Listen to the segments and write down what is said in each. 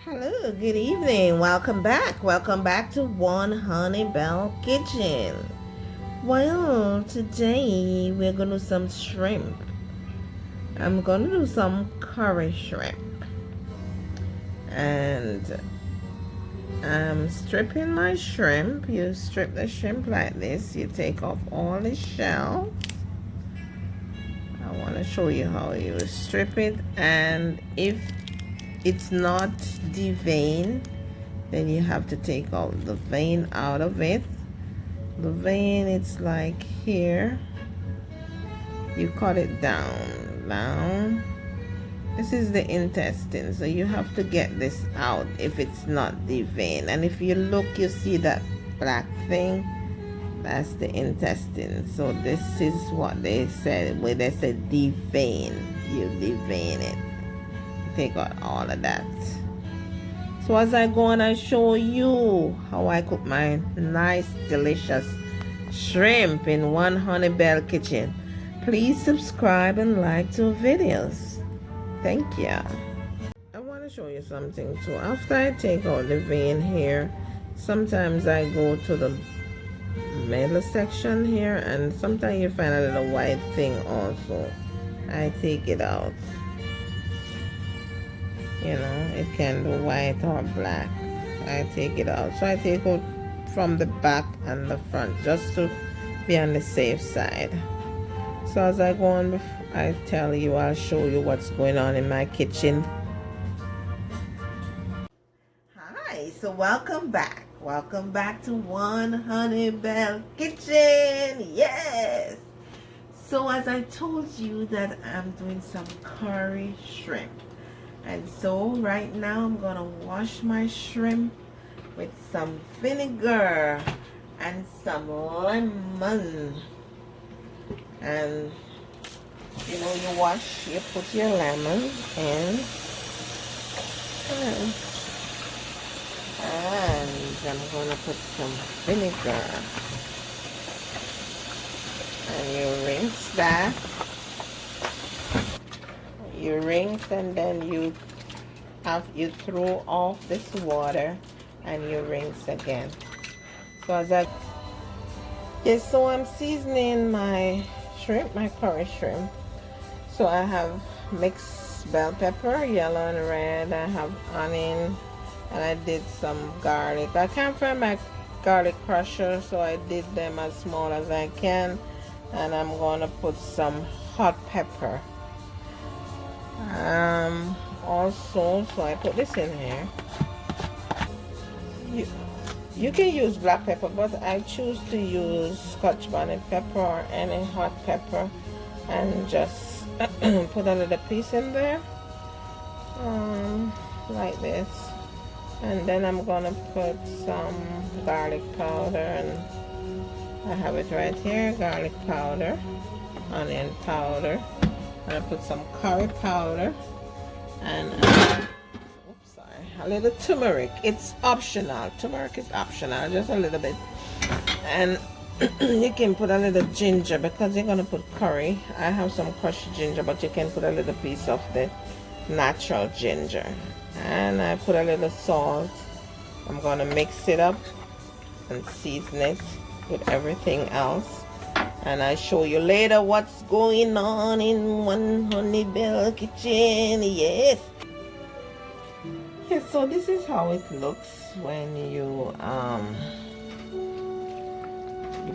Hello, good evening. Welcome back. Welcome back to One Honey Bell Kitchen. Well, today we're gonna do some shrimp. I'm gonna do some curry shrimp. And I'm stripping my shrimp. You strip the shrimp like this. You take off all the shell. I want to show you how you strip it. And if it's not deveined, then you have to take out the vein out of it. The vein, it's like here. You cut it down. This is the intestine, so you have to get this out if it's not the vein. And if you look, you see that black thing. That's the intestine. So this is what they said when they said devein. You devein it. Take out all of that. So as I go on, I show you how I cook my nice, delicious shrimp in One Honey Bell Kitchen. Please subscribe and like to videos. Thank you. I want to show you something too. After I take out the vein here, sometimes I go to the middle section here, and sometimes you find a little white thing also. I take it out. You know, it can be white or black. I take it out. So I take out from the back and the front just to be on the safe side. So as I go on, I tell you, I'll show you what's going on in my kitchen. Hi, so welcome back. Welcome back to One Honey Bell Kitchen. Yes. So as I told you that I'm doing some curry shrimp. And so right now I'm gonna wash my shrimp with some vinegar and some lemon. And you know, you put your lemon in, and I'm gonna put some vinegar, and you rinse that. You rinse, and then you throw off this water and you rinse again. So so I'm seasoning my shrimp, my curry shrimp. So I have mixed bell pepper, yellow and red. I have onion, and I did some garlic. I can't find my garlic crusher, so I did them as small as I can. And I'm gonna put some hot pepper. Also, so I put this in here. You can use black pepper, but I choose to use Scotch bonnet pepper or any hot pepper, and just put a little piece in there, like this. And then I'm gonna put some garlic powder, and I have it right here, garlic powder, onion powder. And I put some curry powder, and a little turmeric. It's optional. Turmeric is optional, just a little bit. And you can put a little ginger because you're gonna put curry. I have some crushed ginger, but you can put a little piece of the natural ginger. And I put a little salt. I'm gonna mix it up and season it with everything else. And I show you later what's going on in One Honey Bell Kitchen. Yes. Yes, so this is how it looks when you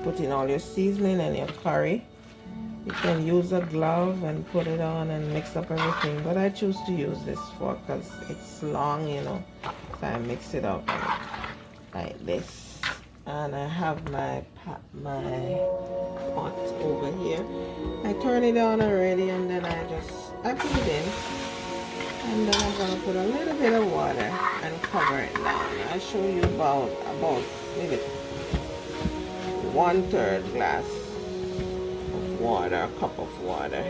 put in all your seasoning and your curry. You can use a glove and put it on and mix up everything, but I choose to use this fork because it's long, you know. So I mix it up like this. And I have my pot over here. I turn it on already, and then I put it in, and then I'm gonna put a little bit of water and cover it down. I show you about maybe 1/3 glass of water, a cup of water.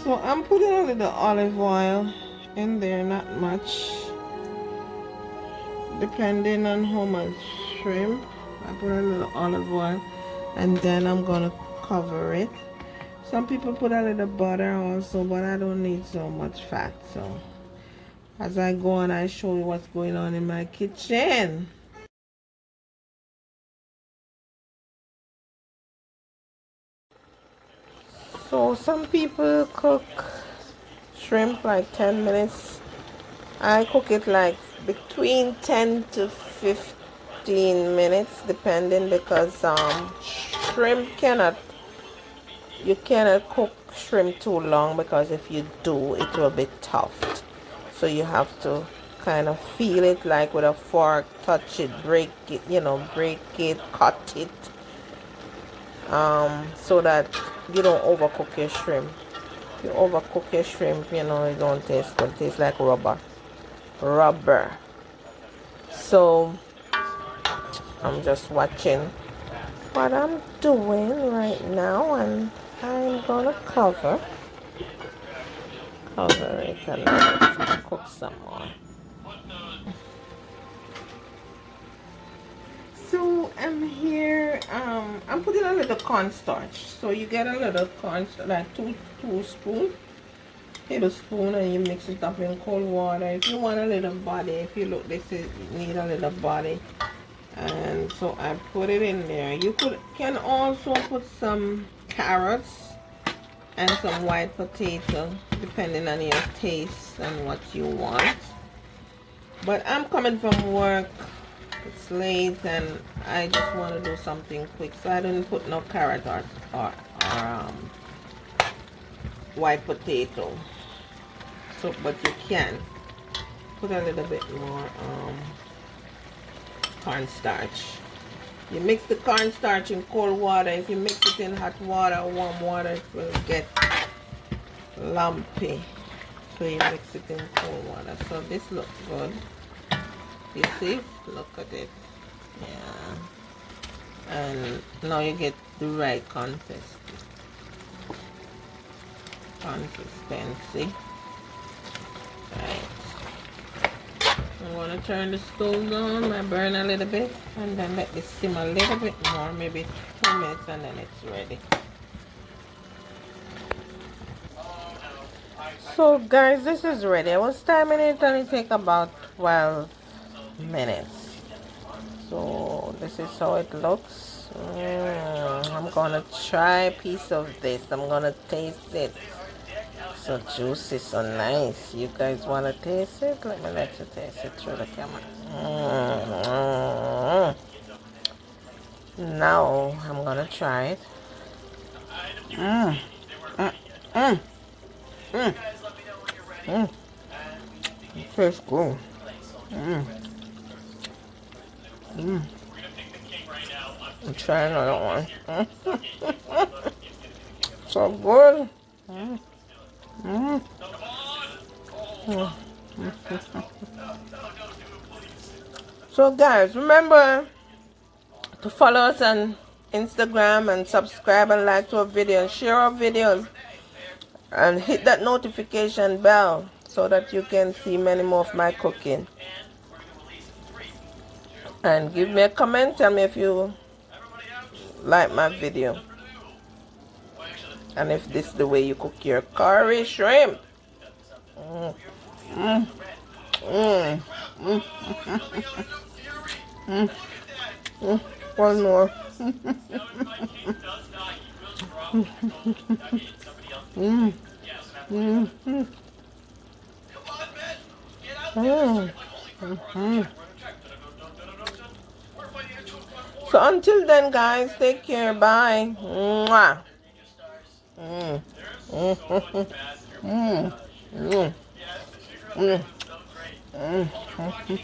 So I'm putting a little olive oil in there, not much. depending on how much shrimp. I put a little olive oil and then I'm gonna cover it. Some people put a little butter also, but I don't need so much fat. So as I go on, I show you what's going on in my kitchen. So some people cook shrimp like 10 minutes. I cook it like between 10 to 15 minutes depending, because shrimp cannot, you cannot cook shrimp too long, because if you do it will be tough. So you have to kind of feel it like with a fork, touch it, break it, break it, cut it, so that you don't overcook your shrimp. If you overcook your shrimp, it don't taste good. It tastes like rubber. So I'm just watching what I'm doing right now, and I'm gonna cover it and let it cook some more. So I'm here, I'm putting a little cornstarch. So you get a little cornstarch, like two tablespoon, and you mix it up in cold water. If you want a little body, if you look, this is need a little body, and so I put it in there. You can also put some carrots and some white potato, depending on your taste and what you want. But I'm coming from work, it's late, and I just want to do something quick, so I didn't put no carrot or white potato. So, but you can put a little bit more cornstarch. You mix the cornstarch in cold water. If you mix it in hot water or warm water, it will get lumpy. So you mix it in cold water. So this looks good. You see? Look at it. Yeah. And now you get the right consistency. Right. I'm going to turn the stove down, I burn a little bit, and then let this simmer a little bit more, maybe 2 minutes, and then it's ready. So guys, this is ready. I was timing it and it take about 12 minutes. So this is how it looks. I'm gonna try a piece of this. I'm gonna taste it. So juicy, so nice. You guys wanna taste it? Let me let you taste it through the camera. Now I'm gonna try it. Mmm. Mmm. Mmm. Mmm. Mmm. It tastes good. Mmm. Mmm. I'm trying another one. So good. Mm. Mm. Mm. So guys, remember to follow us on Instagram and subscribe and like to our video and share our videos and hit that notification bell so that you can see many more of my cooking. And give me a comment, tell me if you like my video and if this is the way you cook your curry shrimp. Mm. Mm. Mm. Mm. Mm. Mm. One more. Mm. Mm. Mm. Mm. Mm. So until then, guys, take care. Bye. Mwah. Mm. Mm. Mm. Mm. Mm. Mm. Mm.